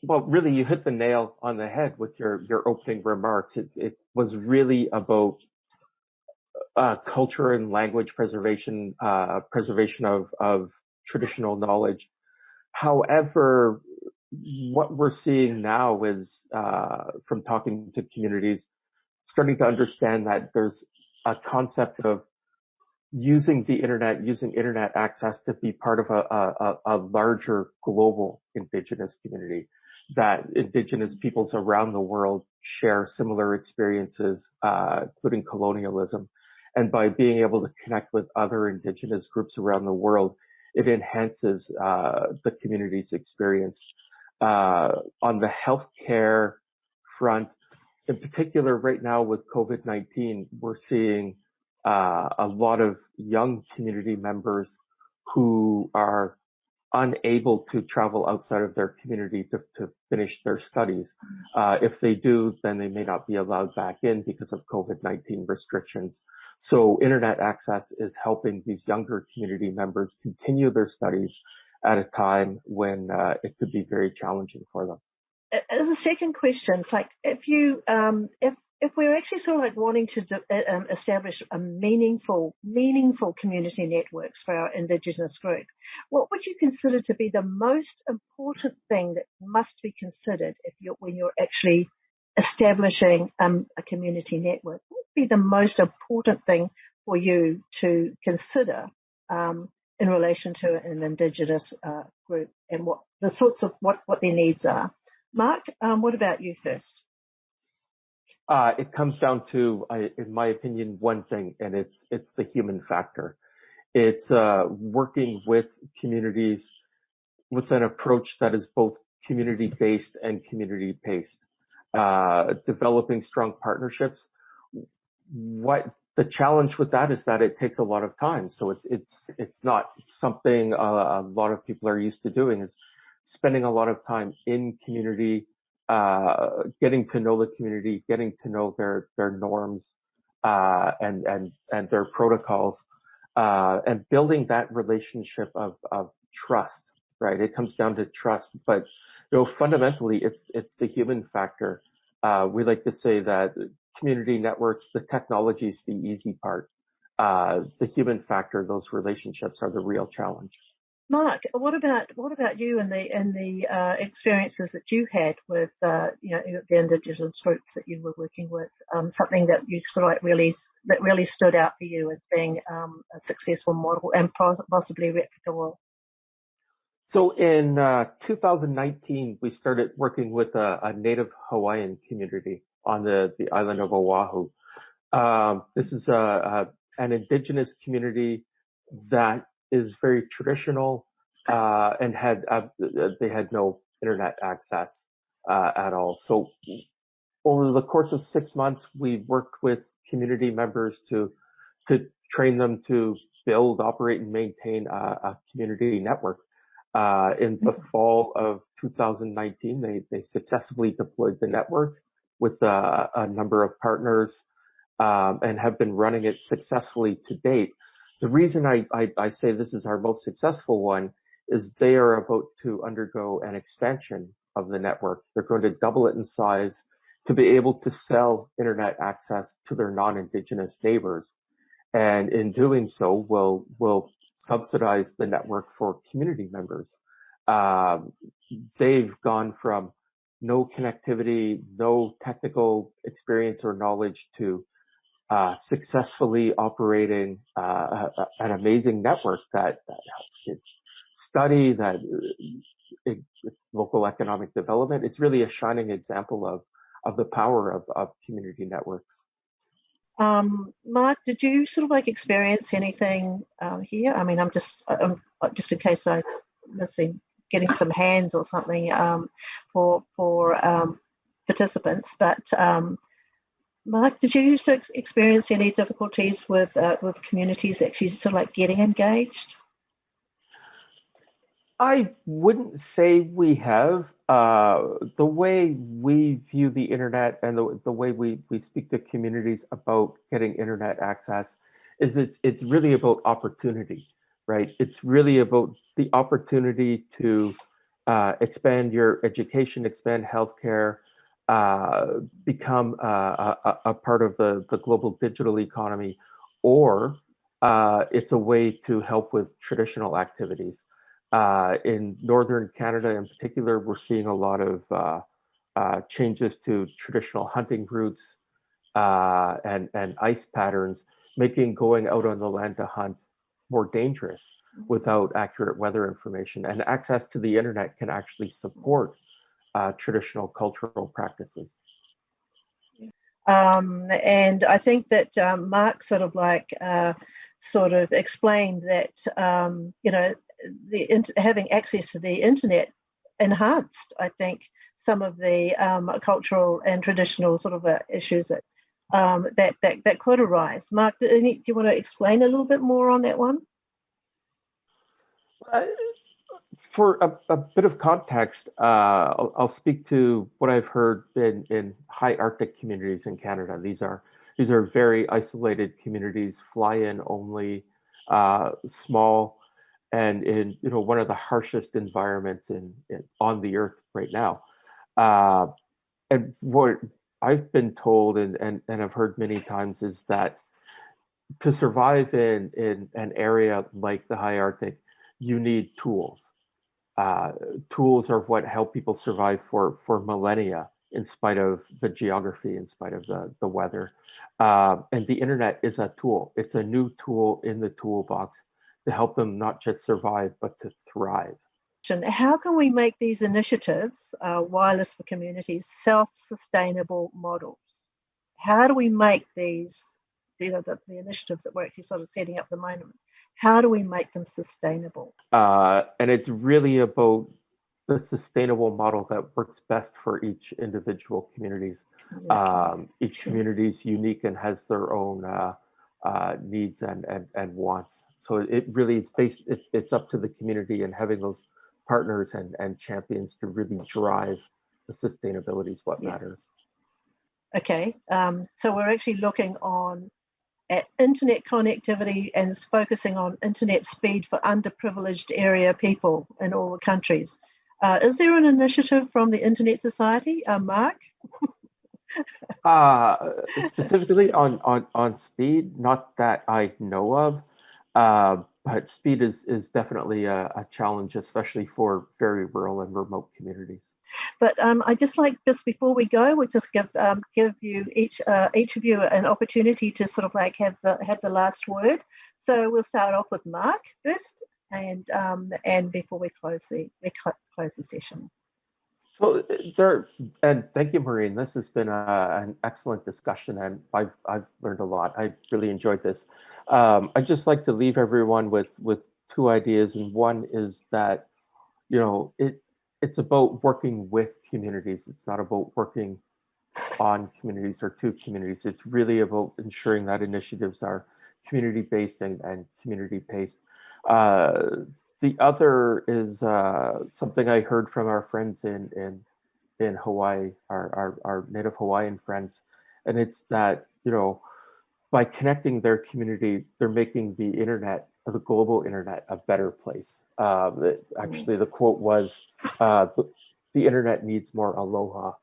Well, really, you hit the nail on the head with your opening remarks. It was really about culture and language preservation, preservation of traditional knowledge. However, what we're seeing now is, from talking to communities, starting to understand that there's a concept of using internet access to be part of a larger global indigenous community, that indigenous peoples around the world share similar experiences, including colonialism. And by being able to connect with other indigenous groups around the world, it enhances the community's experience. On the healthcare front, in particular, right now with COVID-19, we're seeing a lot of young community members who are unable to travel outside of their community to finish their studies. If they do, then they may not be allowed back in because of COVID-19 restrictions. So internet access is helping these younger community members continue their studies at a time when it could be very challenging for them. As a second question, it's like if we're actually sort of like wanting to establish a meaningful community networks for our Indigenous group, what would you consider to be the most important thing that must be considered when you're actually establishing a community network? What would be the most important thing for you to consider in relation to an Indigenous group, and what the sorts of what their needs are? Mark, what about you first? It comes down to, in my opinion, one thing, and it's the human factor. It's working with communities with an approach that is both community-based and community-paced. Developing strong partnerships. What the challenge with that is that it takes a lot of time. So it's not something a lot of people are used to doing. Is spending a lot of time in community, getting to know the community, getting to know their norms, and their protocols, and building that relationship of trust, right? It comes down to trust, but, fundamentally it's the human factor. We like to say that community networks, the technology is the easy part. The human factor, those relationships are the real challenge. Mark, what about you and the experiences that you had with the Indigenous groups that you were working with? Something that you sort of like really stood out for you as being a successful model and possibly replicable. So in 2019, we started working with a native Hawaiian community on the island of Oahu. This is an indigenous community that is very traditional, and they had no internet access at all. So over the course of 6 months, we worked with community members to train them to build, operate, and maintain a community network. In the fall of 2019, they successfully deployed the network with a number of partners, and have been running it successfully to date. The reason I say this is our most successful one is they are about to undergo an expansion of the network. They're going to double it in size to be able to sell internet access to their non-Indigenous neighbors. And in doing so, will subsidize the network for community members. They've gone from no connectivity, no technical experience or knowledge to successfully operating an amazing network that helps kids study, that local economic development. It's really a shining example of the power of community networks. Mark, did you sort of like experience anything here? I mean, I'm just in case I'm missing, getting some hands or something for participants, but. Mark, did you experience any difficulties with communities actually sort of like getting engaged? I wouldn't say we have. The way we view the internet and the way we speak to communities about getting internet access is it's really about opportunity, right? It's really about the opportunity to expand your education, expand healthcare, become a part of the global digital economy, or it's a way to help with traditional activities. In Northern Canada in particular, we're seeing a lot of changes to traditional hunting routes and ice patterns, making going out on the land to hunt more dangerous without accurate weather information. And access to the internet can actually support traditional cultural practices. And I think that Mark sort of sort of explained that you know, having access to the internet enhanced, I think, some of the cultural and traditional sort of issues that that could arise. Mark, do you want to explain a little bit more on that one? For a bit of context, I'll speak to what I've heard in high Arctic communities in Canada. These are very isolated communities, fly-in only, small, and in one of the harshest environments on the earth right now. And what I've been told and I've heard many times is that to survive in an area like the high Arctic, you need tools. Tools are what help people survive for millennia, in spite of the geography, in spite of the weather. And the internet is a tool. It's a new tool in the toolbox to help them not just survive, but to thrive. How can we make these initiatives, wireless for communities, self-sustainable models? How do we make these, the initiatives that we're actually sort of setting up at the moment, how do we make them sustainable? And it's really about the sustainable model that works best for each individual communities. Each community is unique and has their own needs and wants. So it really it's up to the community, and having those partners and champions to really drive the sustainability is what matters. Okay, so we're actually looking at internet connectivity and focusing on internet speed for underprivileged area people in all the countries. Is there an initiative from the Internet Society, Mark? Specifically on speed, not that I know of, but speed is definitely a challenge, especially for very rural and remote communities. But I just before we go, we'll just give you each of you an opportunity to sort of have the last word. So we'll start off with Mark first, and before we close the session. So and thank you, Maureen. This has been an excellent discussion, and I've learned a lot. I really enjoyed this. I'd just like to leave everyone with two ideas, and one is that it's about working with communities. It's not about working on communities or to communities. It's really about ensuring that initiatives are community-based and community-paced. The other is something I heard from our friends in Hawaii, our native Hawaiian friends, and it's that by connecting their community, they're making the internet, the global internet, a better place. Actually, the quote was, "The internet needs more aloha."